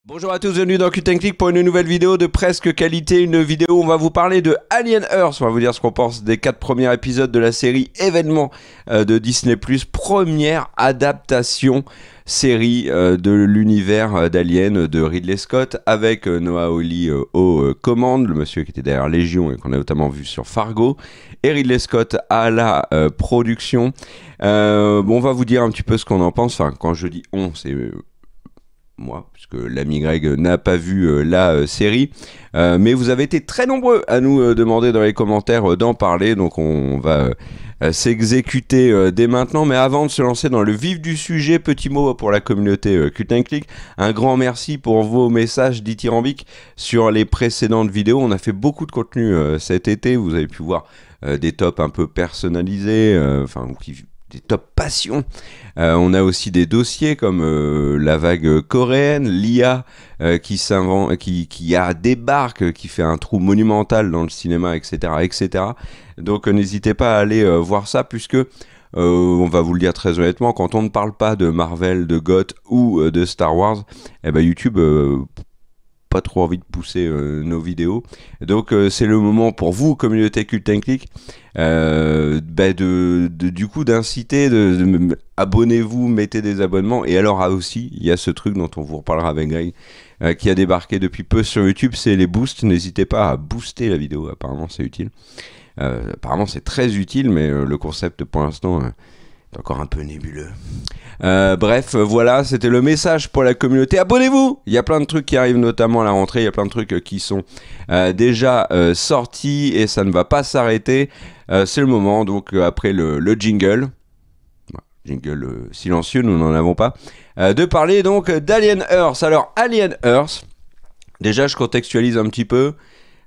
Bonjour à tous, bienvenue dans Q&Click pour une nouvelle vidéo de presque qualité, une vidéo où on va vous parler de Alien Earth, on va vous dire ce qu'on pense des 4 premiers épisodes de la série événement de Disney+, première adaptation série de l'univers d'Alien de Ridley Scott avec Noah Hawley aux commandes, le monsieur qui était derrière Légion et qu'on a notamment vu sur Fargo, et Ridley Scott à la production. Bon, on va vous dire un petit peu ce qu'on en pense, enfin quand je dis on, c'est... moi, puisque l'ami Greg n'a pas vu la série, mais vous avez été très nombreux à nous demander dans les commentaires d'en parler, donc on va s'exécuter dès maintenant. Mais avant de se lancer dans le vif du sujet, petit mot pour la communauté Q&Click, un grand merci pour vos messages dithyrambiques sur les précédentes vidéos. On a fait beaucoup de contenu cet été, vous avez pu voir des tops un peu personnalisés, des top passions. On a aussi des dossiers comme la vague coréenne, l'IA qui débarque, qui fait un trou monumental dans le cinéma, etc. etc. Donc n'hésitez pas à aller voir ça, puisque on va vous le dire très honnêtement, quand on ne parle pas de Marvel, de GOT ou de Star Wars, eh ben YouTube... pas trop envie de pousser nos vidéos, donc c'est le moment pour vous, communauté Q&Click, du coup d'inciter, abonnez-vous, mettez des abonnements. Et alors aussi, il y a ce truc dont on vous reparlera avec Greg, qui a débarqué depuis peu sur YouTube, c'est les boosts. N'hésitez pas à booster la vidéo, apparemment c'est utile, apparemment c'est très utile, mais le concept pour l'instant est encore un peu nébuleux. Bref, voilà, c'était le message pour la communauté. Abonnez-vous! Il y a plein de trucs qui arrivent, notamment à la rentrée. Il y a plein de trucs qui sont déjà sortis et ça ne va pas s'arrêter. C'est le moment, donc après le jingle, silencieux, nous n'en avons pas, de parler donc d'Alien Earth. Alors, Alien Earth, déjà je contextualise un petit peu.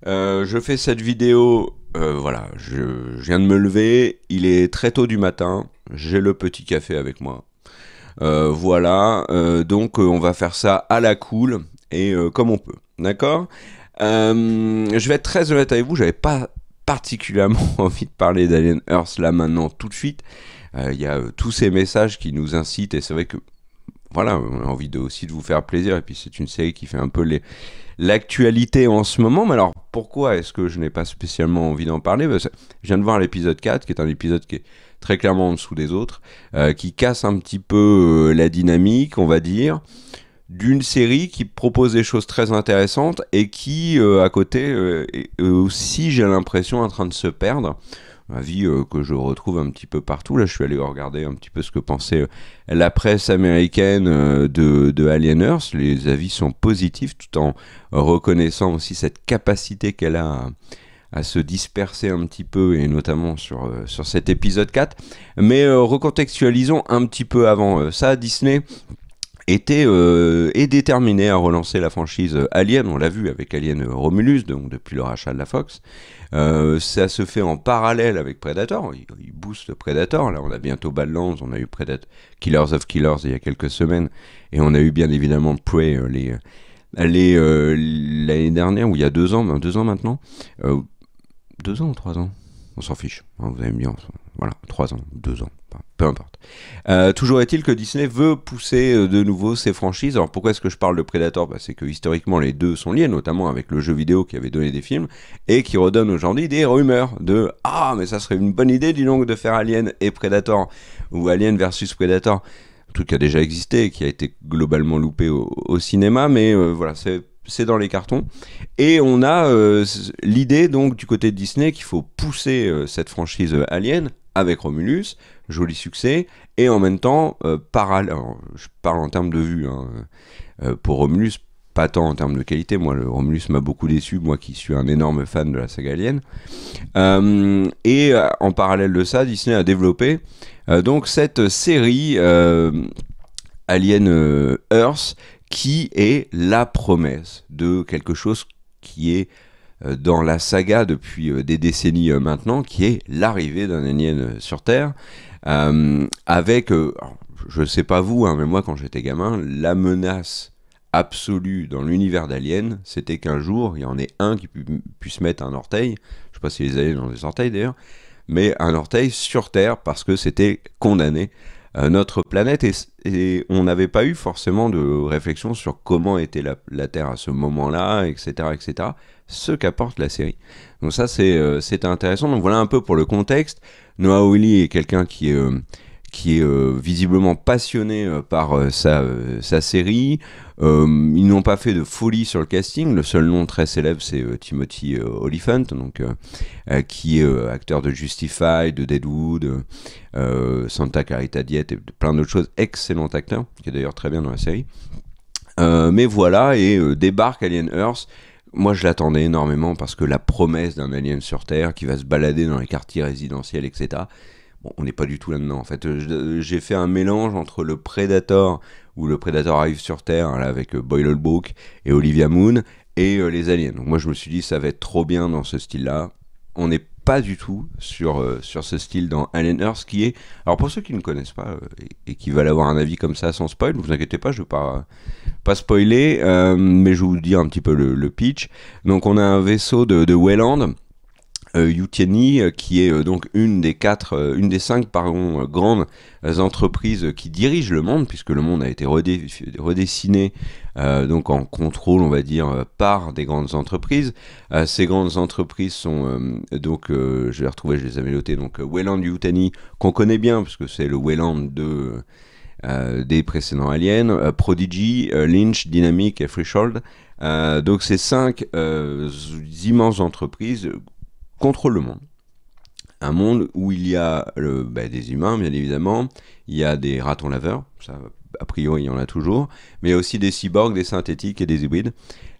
Je fais cette vidéo, voilà, je viens de me lever, il est très tôt du matin, j'ai le petit café avec moi. Voilà, donc on va faire ça à la cool et comme on peut, d'accord. Je vais être très honnête avec vous, j'avais pas particulièrement envie de parler d'Alien Earth là maintenant tout de suite. Il y a tous ces messages qui nous incitent, et c'est vrai que voilà, on a envie aussi de vous faire plaisir, et puis c'est une série qui fait un peu l'actualité en ce moment. Mais alors pourquoi est-ce que je n'ai pas spécialement envie d'en parler? Je viens de voir l'épisode 4, qui est un épisode qui est très clairement en dessous des autres, qui casse un petit peu la dynamique, on va dire, d'une série qui propose des choses très intéressantes et qui, à côté, est aussi, j'ai l'impression, en train de se perdre. Avis que je retrouve un petit peu partout. Là, je suis allé regarder un petit peu ce que pensait la presse américaine de Alien Earth. Les avis sont positifs, tout en reconnaissant aussi cette capacité qu'elle a à se disperser un petit peu, et notamment sur cet épisode 4. Mais recontextualisons un petit peu avant ça. Disney est déterminé à relancer la franchise Alien. On l'a vu avec Alien Romulus, donc depuis le rachat de la Fox. Ça se fait en parallèle avec Predator. Il booste Predator. Là, on a bientôt Badlands, on a eu Killers of Killers il y a quelques semaines, et on a eu bien évidemment Prey l'année dernière, ou il y a 2 ans maintenant. 2 ans ou 3 ans, on s'en fiche, hein, vous allez me dire, voilà, 3 ans, 2 ans, peu importe. Toujours est-il que Disney veut pousser de nouveau ses franchises. Alors pourquoi est-ce que je parle de Predator? C'est que historiquement les deux sont liés, notamment avec le jeu vidéo qui avait donné des films, et qui redonne aujourd'hui des rumeurs de « Ah, mais ça serait une bonne idée, dis donc, de faire Alien et Predator, ou Alien versus Predator », un truc qui a déjà existé et qui a été globalement loupé au cinéma, mais voilà, c'est dans les cartons. Et on a l'idée donc du côté de Disney qu'il faut pousser cette franchise Alien avec Romulus, joli succès, et en même temps, je parle en termes de vue, hein, pour Romulus, pas tant en termes de qualité. Moi, le Romulus m'a beaucoup déçu, moi qui suis un énorme fan de la saga Alien. En parallèle de ça, Disney a développé donc cette série Alien Earth, qui est la promesse de quelque chose qui est dans la saga depuis des décennies maintenant, qui est l'arrivée d'un alien sur Terre, avec, je sais pas vous, hein, mais moi quand j'étais gamin, la menace absolue dans l'univers d'Alien, c'était qu'un jour, il y en ait un qui puisse mettre un orteil, je sais pas si les aliens ont des orteils d'ailleurs, mais un orteil sur Terre, parce que c'était condamné notre planète, et on n'avait pas eu forcément de réflexion sur comment était la Terre à ce moment-là, etc., etc. Ce qu'apporte la série. Donc ça, c'était intéressant. Donc voilà un peu pour le contexte. Noah Hawley est quelqu'un qui est visiblement passionné par sa série. Ils n'ont pas fait de folie sur le casting. Le seul nom très célèbre, c'est Timothy Olyphant, donc, qui est acteur de Justified, de Deadwood, Santa Clarita Diet et plein d'autres choses. Excellent acteur, qui est d'ailleurs très bien dans la série. Mais voilà, et débarque Alien Earth. Moi, je l'attendais énormément parce que la promesse d'un alien sur Terre qui va se balader dans les quartiers résidentiels, etc. Bon, on n'est pas du tout là-dedans. En fait, j'ai fait un mélange entre le Predator, où le Predator arrive sur Terre, là, avec Boyle Holbrook et Olivia Munn, et les aliens. Donc moi, je me suis dit, ça va être trop bien dans ce style-là. On n'est pas du tout sur ce style dans Alien Earth, qui est... Alors pour ceux qui ne connaissent pas et qui veulent avoir un avis comme ça sans spoil, ne vous inquiétez pas, je ne vais pas spoiler, mais je vais vous dire un petit peu le pitch. Donc on a un vaisseau de Weyland, Yutani, qui est donc une des 5 grandes entreprises qui dirigent le monde, puisque le monde a été redessiné donc en contrôle, on va dire, par des grandes entreprises. Ces grandes entreprises sont donc, je vais les retrouver, je les avais notés, donc Weyland Yutani, qu'on connaît bien, puisque c'est le Weyland des précédents aliens, Prodigy, Lynch, Dynamic et Threshold. Donc ces 5 immenses entreprises contrôlent le monde. Un monde où il y a des humains, bien évidemment, il y a des ratons laveurs, ça a priori il y en a toujours, mais il y a aussi des cyborgs, des synthétiques et des hybrides.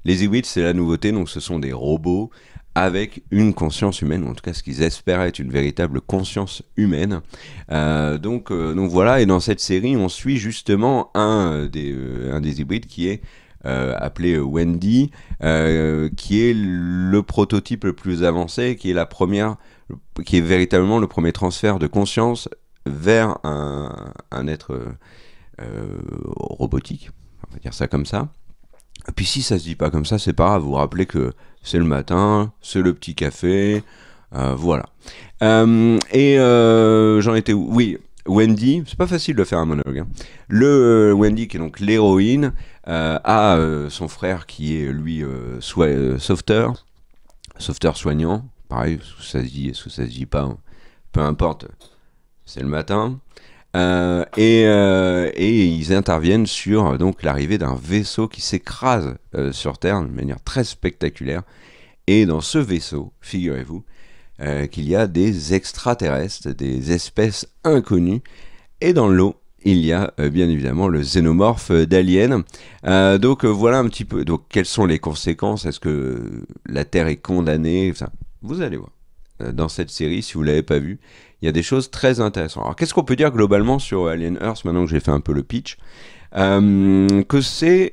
Les hybrides, c'est la nouveauté, donc ce sont des robots avec une conscience humaine, ou en tout cas ce qu'ils espèrent être une véritable conscience humaine. Donc voilà, et dans cette série, on suit justement un des hybrides qui est appelé Wendy, qui est le prototype le plus avancé, qui est véritablement le premier transfert de conscience vers un être robotique, on va dire ça comme ça. Et puis si ça se dit pas comme ça, c'est pas grave, vous vous rappelez que c'est le matin, c'est le petit café, voilà. J'en étais où? Oui, Wendy, c'est pas facile de faire un monologue. Hein. Wendy, qui est donc l'héroïne, a son frère qui est lui sauveteur soignant. Pareil, est-ce que ça se dit, est-ce que ça se dit pas, hein. Peu importe, c'est le matin. Et ils interviennent sur donc l'arrivée d'un vaisseau qui s'écrase sur Terre de manière très spectaculaire. Et dans ce vaisseau, figurez-vous, qu'il y a des extraterrestres, des espèces inconnues. Et dans l'eau, il y a bien évidemment le xénomorphe d'Alien. Donc voilà un petit peu. Donc quelles sont les conséquences? Est-ce que la Terre est condamnée? Enfin, vous allez voir. Dans cette série, si vous ne l'avez pas vue, il y a des choses très intéressantes. Alors qu'est-ce qu'on peut dire globalement sur Alien Earth, maintenant que j'ai fait un peu le pitch? Que c'est...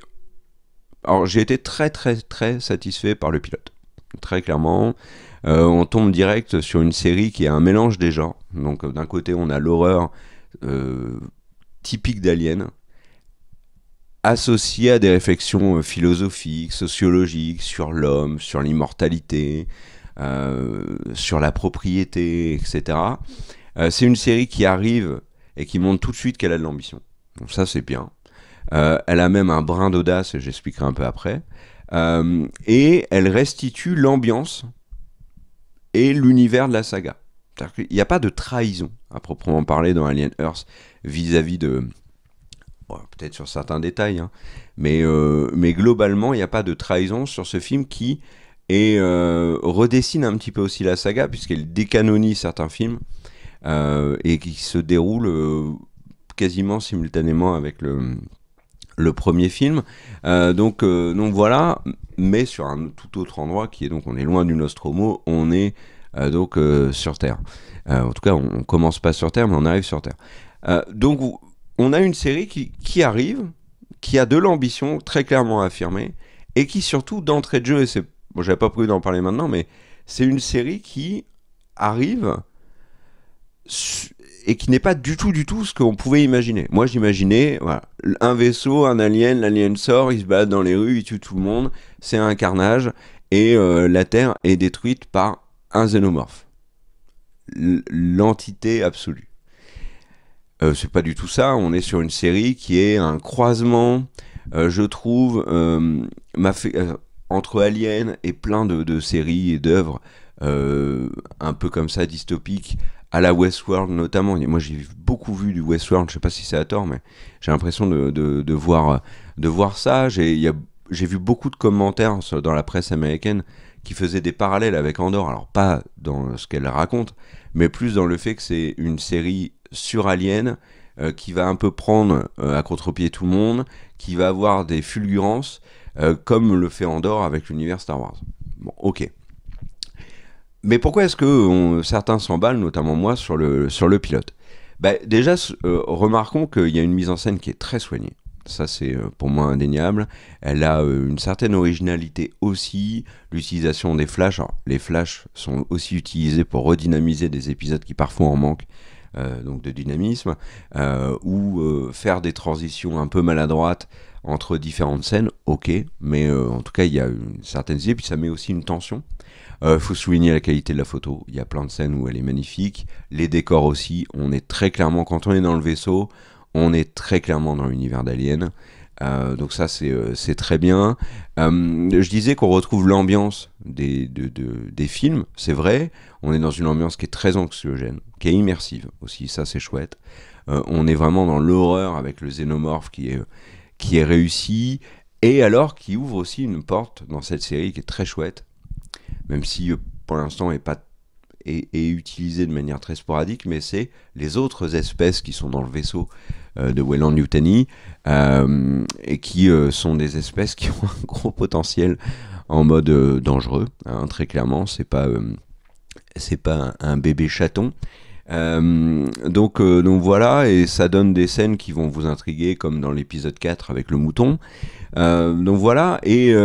Alors j'ai été très très très satisfait par le pilote. Très clairement. On tombe direct sur une série qui est un mélange des genres. Donc d'un côté on a l'horreur typique d'Alien, associée à des réflexions philosophiques, sociologiques, sur l'homme, sur l'immortalité, sur la propriété, etc. C'est une série qui arrive et qui montre tout de suite qu'elle a de l'ambition. Donc ça c'est bien. Elle a même un brin d'audace, et j'expliquerai un peu après. Et elle restitue l'ambiance et l'univers de la saga. C'est-à-dire qu'il n'y a pas de trahison, à proprement parler, dans Alien Earth, vis-à-vis de... Bon, peut-être sur certains détails, hein, mais globalement, il n'y a pas de trahison sur ce film qui redessine un petit peu aussi la saga, puisqu'elle décanonise certains films, et qui se déroulent quasiment simultanément avec le premier film. Donc voilà, mais sur un tout autre endroit, qui est donc, on est loin du Nostromo, on est donc sur Terre. En tout cas, on commence pas sur Terre, mais on arrive sur Terre. Donc on a une série qui arrive, qui a de l'ambition très clairement affirmée, et qui surtout, d'entrée de jeu, et c'est... Bon, j'avais pas prévu d'en parler maintenant, mais c'est une série qui arrive et qui n'est pas du tout ce qu'on pouvait imaginer. Moi, j'imaginais, voilà, un vaisseau, un alien, l'alien sort, il se balade dans les rues, il tue tout le monde, c'est un carnage, et la Terre est détruite par un xénomorphe. L'entité absolue. c'est pas du tout ça. On est sur une série qui est un croisement, je trouve, entre Alien et plein de séries et d'œuvres un peu comme ça, dystopiques, à la Westworld notamment. Moi j'ai beaucoup vu du Westworld, je sais pas si c'est à tort, mais j'ai l'impression de voir ça. J'ai vu beaucoup de commentaires dans la presse américaine qui faisaient des parallèles avec Andor. Alors pas dans ce qu'elle raconte, mais plus dans le fait que c'est une série sur Alien qui va un peu prendre à contre-pied tout le monde, qui va avoir des fulgurances comme le fait Andor avec l'univers Star Wars. Bon, ok. Mais pourquoi est-ce que certains s'emballent, notamment moi, sur le pilote? Bah, déjà, remarquons qu'il y a une mise en scène qui est très soignée. Ça, c'est pour moi indéniable. Elle a une certaine originalité aussi. L'utilisation des flashs. Alors, les flashs sont aussi utilisés pour redynamiser des épisodes qui parfois en manquent. Donc de dynamisme, ou faire des transitions un peu maladroites entre différentes scènes, ok, mais en tout cas il y a une certaine idée, puis ça met aussi une tension. Faut souligner la qualité de la photo, il y a plein de scènes où elle est magnifique, les décors aussi, on est très clairement, quand on est dans le vaisseau, on est très clairement dans l'univers d'Alien. Donc ça c'est très bien. Je disais qu'on retrouve l'ambiance des films, c'est vrai. On est dans une ambiance qui est très anxiogène, qui est immersive aussi, ça c'est chouette. On est vraiment dans l'horreur avec le xénomorphe qui est réussi, et alors qui ouvre aussi une porte dans cette série qui est très chouette, même si pour l'instant est utilisé de manière très sporadique, mais c'est les autres espèces qui sont dans le vaisseau de Weyland-Yutani, et qui sont des espèces qui ont un gros potentiel en mode dangereux, hein, très clairement, c'est pas un bébé chaton. Donc voilà, et ça donne des scènes qui vont vous intriguer, comme dans l'épisode 4 avec le mouton. Donc voilà, et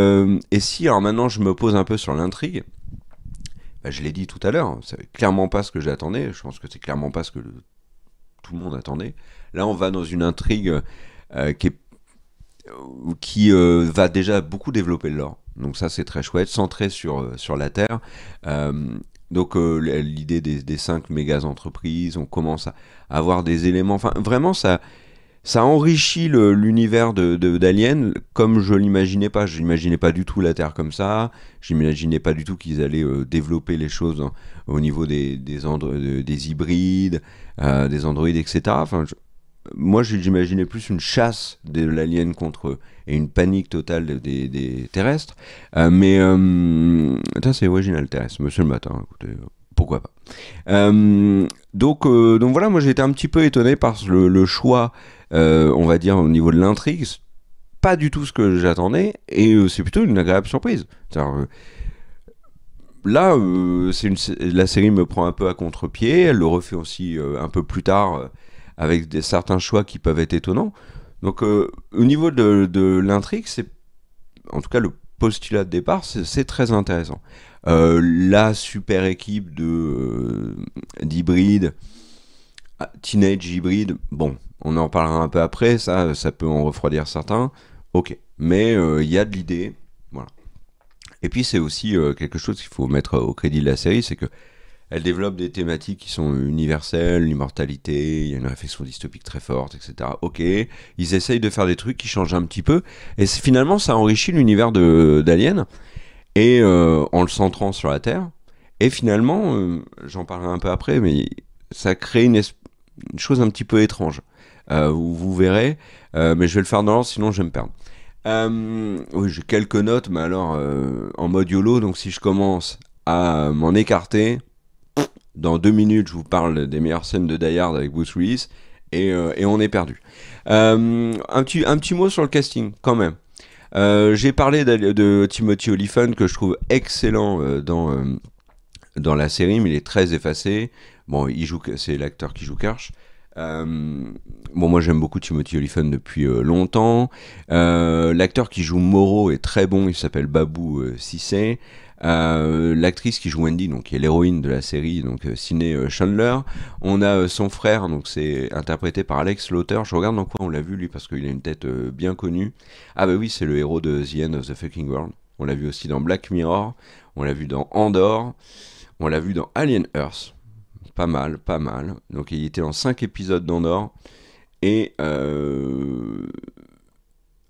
si, alors maintenant je me pose un peu sur l'intrigue, bah, je l'ai dit tout à l'heure, c'est clairement pas ce que j'attendais, je pense que c'est clairement pas ce que tout le monde attendait. Là on va dans une intrigue qui va déjà beaucoup développer le lore, donc ça c'est très chouette, centré sur la Terre. Donc l'idée des 5 méga entreprises, on commence à avoir des éléments, enfin vraiment ça enrichit l'univers d'Alien comme je l'imaginais pas. Je n'imaginais pas du tout la Terre comme ça. J'imaginais pas du tout qu'ils allaient développer les choses au niveau des hybrides, des androïdes, etc. Enfin, moi, j'imaginais plus une chasse de l'alien contre eux et une panique totale des terrestres. Ça, c'est original, terrestre, monsieur le matin. Écoutez, pourquoi pas. Donc voilà, moi j'ai été un petit peu étonné par le choix, on va dire, au niveau de l'intrigue. C'est pas du tout ce que j'attendais, et c'est plutôt une agréable surprise. Là, la série me prend un peu à contre-pied, elle le refait aussi un peu plus tard, avec certains choix qui peuvent être étonnants. Donc au niveau de l'intrigue, c'est en tout cas le postulat de départ, c'est très intéressant. La super équipe d'hybrides, teenage hybride, bon, on en parlera un peu après, ça peut en refroidir certains, ok, mais il y a de l'idée, voilà. Et puis c'est aussi quelque chose qu'il faut mettre au crédit de la série, c'est que elle développe des thématiques qui sont universelles, l'immortalité, il y a une réflexion dystopique très forte, etc. Ok, ils essayent de faire des trucs qui changent un petit peu, et finalement ça enrichit l'univers d'Alien, et en le centrant sur la Terre, et finalement, j'en parlerai un peu après, mais ça crée une chose un petit peu étrange. Vous verrez, mais je vais le faire dans l'ordre, sinon je vais me perdre. Oui, j'ai quelques notes, mais alors en mode YOLO, donc si je commence à m'en écarter, dans 2 minutes, je vous parle des meilleures scènes de Die Hard avec Bruce Willis, et on est perdu. Un petit mot sur le casting, quand même. J'ai parlé de Timothy Olyphant, que je trouve excellent dans la série, mais il est très effacé. Bon, c'est l'acteur qui joue Kirsch. Bon, moi j'aime beaucoup Timothy Olyphant depuis longtemps. L'acteur qui joue Moreau est très bon, il s'appelle Babou Cissé. L'actrice qui joue Wendy, donc qui est l'héroïne de la série, donc Sidney Chandler. On a son frère, donc c'est interprété par Alex Lauter. Je regarde dans quoi on l'a vu lui, parce qu'il a une tête bien connue. Ah bah oui, c'est le héros de The End of the Fucking World. On l'a vu aussi dans Black Mirror, on l'a vu dans Andor, on l'a vu dans Alien Earth. pas mal. Donc il était en 5 épisodes d'Andor. Et...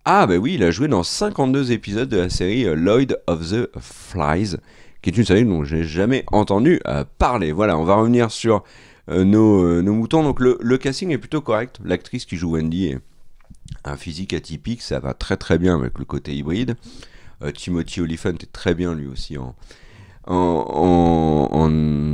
Ah bah oui, il a joué dans 52 épisodes de la série Lloyd of the Flies, qui est une série dont j'ai jamais entendu parler. Voilà, on va revenir sur nos moutons. Donc le casting est plutôt correct. L'actrice qui joue Wendy est un physique atypique, ça va très très bien avec le côté hybride. Timothy Olyphant est très bien lui aussi en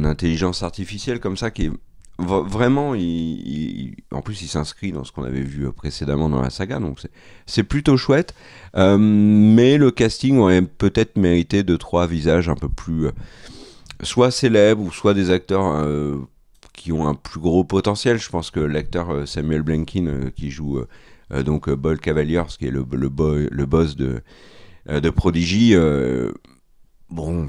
intelligence artificielle comme ça, qui est vraiment, en plus il s'inscrit dans ce qu'on avait vu précédemment dans la saga, donc c'est plutôt chouette. Mais le casting aurait peut-être mérité 2-3 visages un peu plus soit célèbres ou soit des acteurs qui ont un plus gros potentiel. Je pense que l'acteur Samuel Blankin qui joue donc Bold Cavaliers, qui est le boss de Prodigy, bon,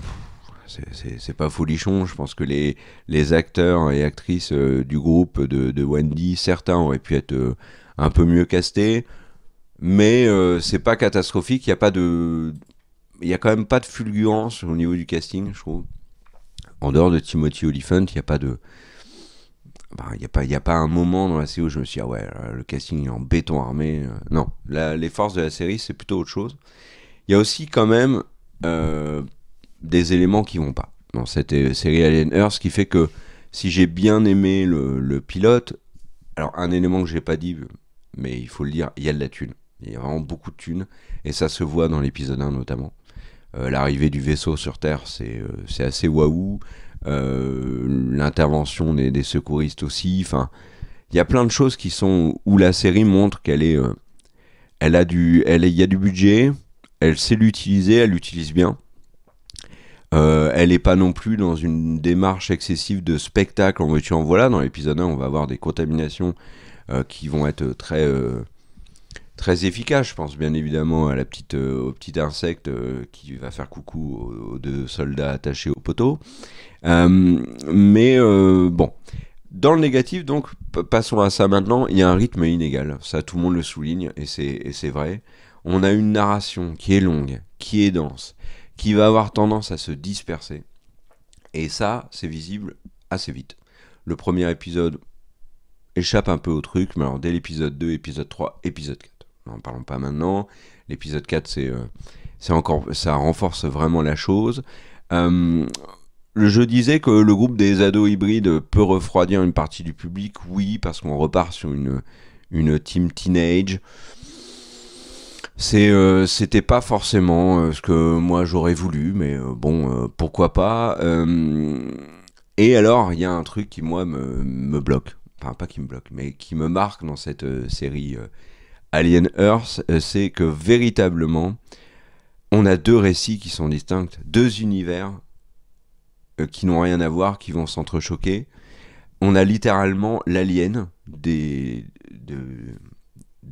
c'est pas folichon. Je pense que les acteurs et actrices du groupe de Wendy, certains auraient pu être un peu mieux castés, mais c'est pas catastrophique. Il y a quand même pas de fulgurance au niveau du casting, je trouve. En dehors de Timothy Olyphant, il y a pas de il y a pas un moment dans la série où je me suis dit, ah ouais, le casting est en béton armé. Non, les forces de la série, c'est plutôt autre chose. Il y a aussi quand même des éléments qui vont pas dans cette série Alien Earth, qui fait que si j'ai bien aimé le pilote, alors un élément que j'ai pas dit, mais il faut le dire, il y a de la thune. Il y a vraiment beaucoup de thunes, et ça se voit dans l'épisode 1 notamment. L'arrivée du vaisseau sur Terre, c'est assez waouh. L'intervention des secouristes aussi. Enfin, il y a plein de choses qui sont où la série montre qu'elle est, il y a du budget, elle sait l'utiliser, elle l'utilise bien. Elle est pas non plus dans une démarche excessive de spectacle en voiture en voilà. Dans l'épisode 1, on va avoir des contaminations qui vont être très efficace. Je pense bien évidemment à au petit insecte qui va faire coucou aux 2 soldats attachés au poteau. Mais bon, dans le négatif, donc, passons à ça maintenant. Il y a un rythme inégal, ça tout le monde le souligne, et c'est vrai. On a une narration qui est longue, qui est dense, qui va avoir tendance à se disperser, et ça, c'est visible assez vite. Le premier épisode échappe un peu au truc, mais alors dès l'épisode 2, épisode 3, épisode 4. N'en parlons pas maintenant. L'épisode 4, ça renforce vraiment la chose. Je disais que le groupe des ados hybrides peut refroidir une partie du public, oui, parce qu'on repart sur une team teenage. C'était pas forcément ce que moi j'aurais voulu, mais bon, pourquoi pas. Et alors, il y a un truc qui, moi, me bloque. Enfin, pas qui me bloque, mais qui me marque dans cette série Alien Earth, c'est que véritablement, on a 2 récits qui sont distincts, 2 univers qui n'ont rien à voir, qui vont s'entrechoquer. On a littéralement l'alien de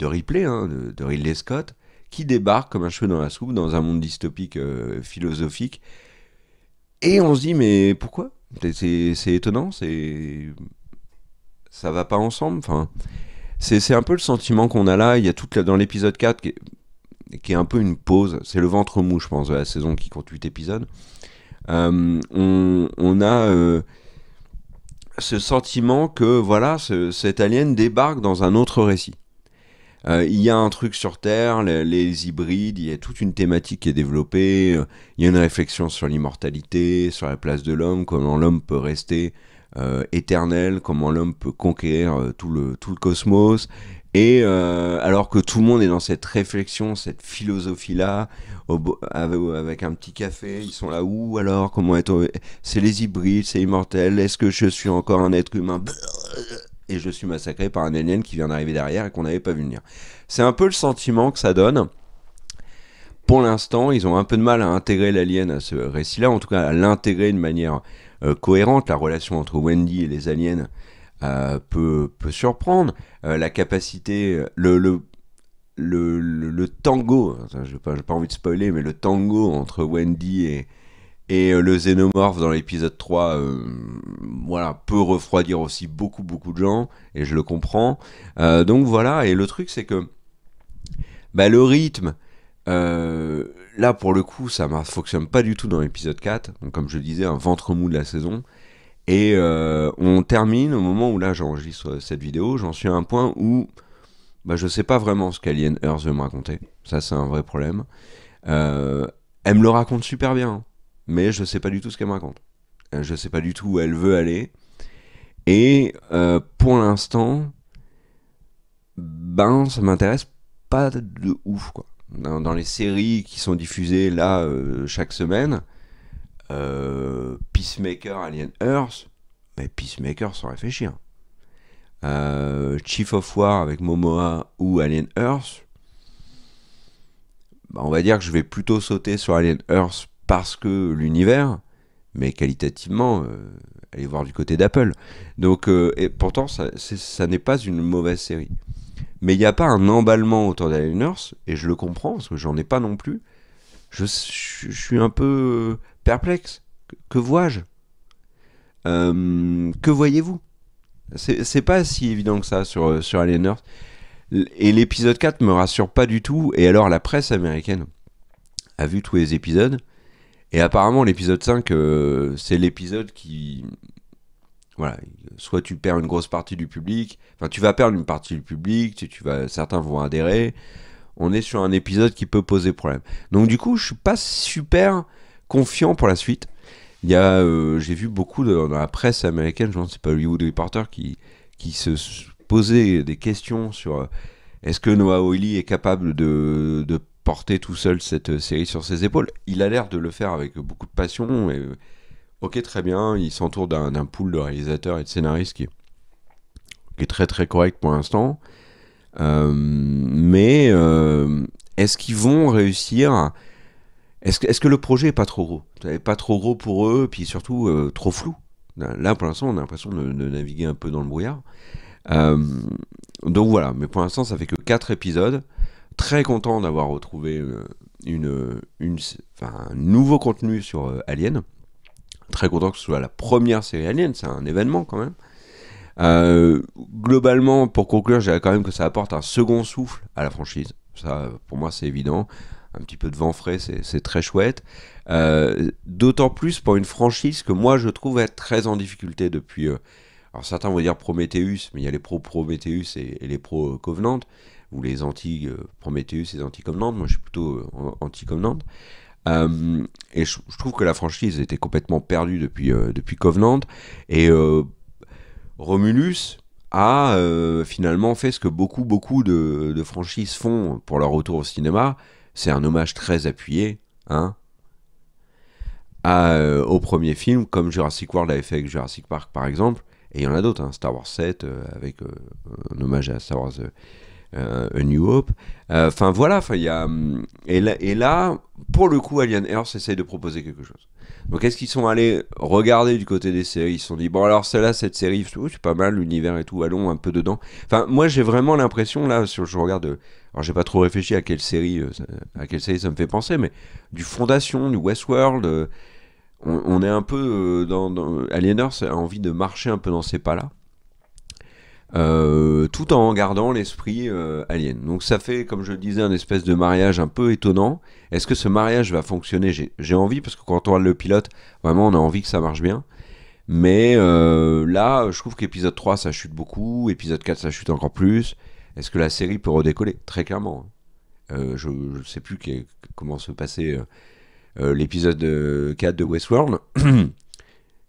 Ripley, de Ridley Scott, qui débarque comme un cheveu dans la soupe dans un monde dystopique philosophique. Et on se dit, mais pourquoi ? C'est étonnant, ça va pas ensemble. Enfin, c'est un peu le sentiment qu'on a là. Il y a dans l'épisode 4 qui est un peu une pause. C'est le ventre mou, je pense, de la saison qui compte 8 épisodes. On a ce sentiment que voilà, cet alien débarque dans un autre récit. Il y a un truc sur Terre, les hybrides, il y a toute une thématique qui est développée, il y a une réflexion sur l'immortalité, sur la place de l'homme, comment l'homme peut rester éternel, comment l'homme peut conquérir tout le cosmos, et alors que tout le monde est dans cette réflexion, cette philosophie-là, avec un petit café, ils sont là, où alors, comment être... C'est les hybrides, c'est immortel, est-ce que je suis encore un être humain ? Et je suis massacré par un alien qui vient d'arriver derrière et qu'on n'avait pas vu venir. C'est un peu le sentiment que ça donne. Pour l'instant, ils ont un peu de mal à intégrer l'alien à ce récit-là, en tout cas à l'intégrer de manière cohérente. La relation entre Wendy et les aliens peut surprendre. La capacité, le tango, j'ai pas envie de spoiler, mais le tango entre Wendy et le xénomorphe dans l'épisode 3 voilà, peut refroidir aussi beaucoup de gens, et je le comprends. Donc voilà, et le truc c'est que le rythme, là pour le coup ça ne fonctionne pas du tout dans l'épisode 4, donc comme je disais, un ventre mou de la saison. Et on termine au moment où là j'enregistre cette vidéo, j'en suis à un point où bah, je sais pas vraiment ce qu'Alien Earth veut me raconter. Ça, c'est un vrai problème. Elle me le raconte super bien, hein, mais je sais pas du tout ce qu'elle me raconte. Je sais pas du tout où elle veut aller. Et pour l'instant, ben, ça m'intéresse pas de ouf, quoi. Dans les séries qui sont diffusées là chaque semaine, Peacemaker, Alien Earth, mais Peacemaker sans réfléchir. Chief of War avec Momoa ou Alien Earth, bah, on va dire que je vais plutôt sauter sur Alien Earth parce que l'univers, mais qualitativement, aller voir du côté d'Apple. Donc, et pourtant, ça n'est pas une mauvaise série. Mais il n'y a pas un emballement autour d'Alien Earth, et je le comprends, parce que j'en ai pas non plus. Je suis un peu perplexe. Que vois-je Que voyez-vous? C'est pas si évident que ça sur Alien Earth. Et l'épisode 4 me rassure pas du tout. Et alors la presse américaine a vu tous les épisodes. Et apparemment l'épisode 5, c'est l'épisode qui... Voilà, soit tu perds une grosse partie du public, enfin tu vas perdre une partie du public, certains vont adhérer. On est sur un épisode qui peut poser problème. Donc du coup, je suis pas super confiant pour la suite. Il y a, j'ai vu beaucoup dans la presse américaine, je pense que c'est pas Hollywood Reporter qui se posait des questions sur est-ce que Noah Hawley est capable de porter tout seul cette série sur ses épaules. Il a l'air de le faire avec beaucoup de passion. Et, ok, très bien, il s'entoure d'un pool de réalisateurs et de scénaristes qui est très très correct pour l'instant. Mais est-ce qu'ils vont réussir? Est-ce que le projet est pas trop gros? Pas trop gros pour eux, puis surtout trop flou. Là, pour l'instant, on a l'impression de naviguer un peu dans le brouillard. Donc voilà, mais pour l'instant, ça fait que 4 épisodes. Très content d'avoir retrouvé un nouveau contenu sur Alien. Très content que ce soit la première série Alien, c'est un événement quand même. Globalement, pour conclure, je dirais quand même que ça apporte un second souffle à la franchise. Ça, pour moi, c'est évident. Un petit peu de vent frais, c'est très chouette. D'autant plus pour une franchise que moi, je trouve être très en difficulté depuis... alors certains vont dire Prometheus, mais il y a les pro-Prometheus et les pro-Covenant, ou les anti-Prometheus et les anti-Covenant. Moi, je suis plutôt anti-Covenant. Et je trouve que la franchise était complètement perdue depuis Covenant. Et Romulus a finalement fait ce que beaucoup de franchises font pour leur retour au cinéma. C'est un hommage très appuyé, hein, au premier film, comme Jurassic World avait fait avec Jurassic Park par exemple. Et il y en a d'autres, hein, Star Wars 7 avec un hommage à Star Wars A New Hope. Enfin voilà, il y a et là, pour le coup, Alien Earth essaye de proposer quelque chose. Donc est-ce qu'ils sont allés regarder du côté des séries? Ils se sont dit bon alors celle-là, cette série, c'est pas mal, l'univers et tout, allons un peu dedans. Enfin moi j'ai vraiment l'impression là, je regarde, alors j'ai pas trop réfléchi à quelle série ça me fait penser, mais du Fondation, du Westworld, on est un peu dans Alien Earth a envie de marcher un peu dans ces pas-là. Tout en gardant l'esprit alien. Donc ça fait, comme je le disais, un espèce de mariage un peu étonnant. Est-ce que ce mariage va fonctionner? J'ai envie, parce que quand on regarde le pilote, vraiment on a envie que ça marche bien. Mais là, je trouve qu'épisode 3 ça chute beaucoup, épisode 4 ça chute encore plus. Est-ce que la série peut redécoller? Très clairement. Je sais plus comment se passait l'épisode 4 de Westworld.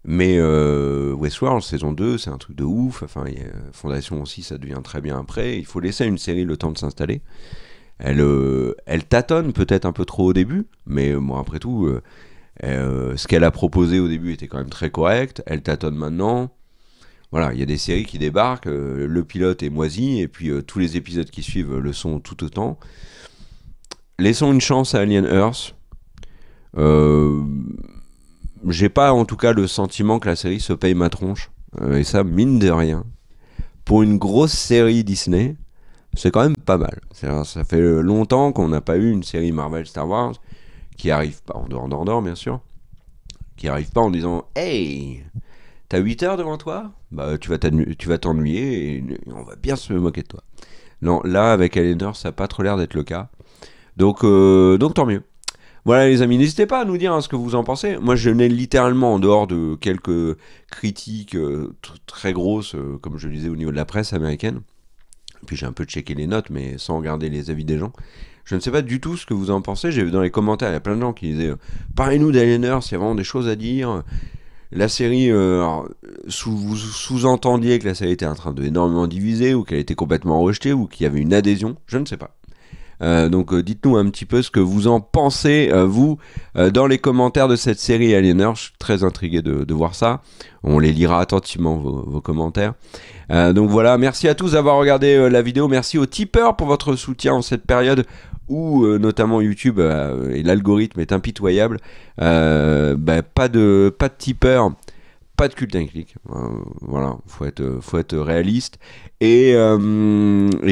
Mais Westworld saison 2 c'est un truc de ouf. Enfin, Fondation aussi ça devient très bien après. Il faut laisser une série le temps de s'installer. Elle tâtonne peut-être un peu trop au début, mais bon après tout ce qu'elle a proposé au début était quand même très correct. Elle tâtonne maintenant. Voilà, il y a des séries qui débarquent, le pilote est moisi et puis tous les épisodes qui suivent le sont tout autant. Laissons une chance à Alien Earth. J'ai pas en tout cas le sentiment que la série se paye ma tronche. Et ça, mine de rien, pour une grosse série Disney, c'est quand même pas mal. Ça fait longtemps qu'on n'a pas eu une série Marvel Star Wars qui arrive pas, en dehors d'Andorre bien sûr, qui arrive pas en disant « Hey, t'as 8 heures devant toi? Bah tu vas t'ennuyer et on va bien se moquer de toi. » Non, là avec Alien Earth, ça n'a pas trop l'air d'être le cas. Donc tant mieux. Voilà les amis, n'hésitez pas à nous dire ce que vous en pensez. Moi je n'ai littéralement, en dehors de quelques critiques très grosses, comme je le disais au niveau de la presse américaine, puis j'ai un peu checké les notes, mais sans regarder les avis des gens, je ne sais pas du tout ce que vous en pensez. J'ai vu dans les commentaires, il y a plein de gens qui disaient parlez-nous d'Alieners, il y a vraiment des choses à dire. La série, vous sous-entendiez que la série était en train de énormément diviser, ou qu'elle était complètement rejetée, ou qu'il y avait une adhésion, je ne sais pas. Donc dites-nous un petit peu ce que vous en pensez, vous, dans les commentaires de cette série Alieners. Je suis très intrigué de voir ça. On les lira attentivement, vos commentaires. Donc voilà, merci à tous d'avoir regardé la vidéo. Merci aux tipeurs pour votre soutien en cette période où notamment YouTube et l'algorithme est impitoyable. Pas de tipeurs, pas de Cult & Click. Voilà, faut être réaliste. Et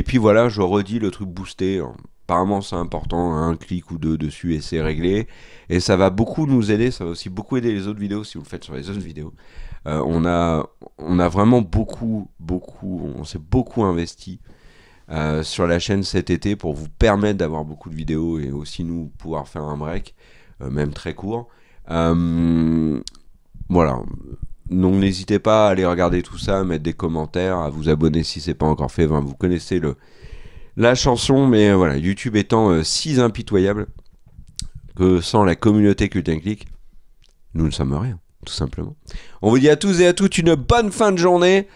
puis voilà, je redis le truc boosté. Apparemment c'est important, un clic ou deux dessus et c'est réglé. Et ça va beaucoup nous aider, ça va aussi beaucoup aider les autres vidéos si vous le faites sur les autres vidéos. On a vraiment on s'est beaucoup investi sur la chaîne cet été pour vous permettre d'avoir beaucoup de vidéos et aussi nous pouvoir faire un break, même très court. Voilà. Donc n'hésitez pas à aller regarder tout ça, à mettre des commentaires, à vous abonner si c'est pas encore fait. Enfin, vous connaissez la chanson, mais voilà, YouTube étant si impitoyable que sans la communauté Cult & Click, nous ne sommes rien, tout simplement. On vous dit à tous et à toutes une bonne fin de journée.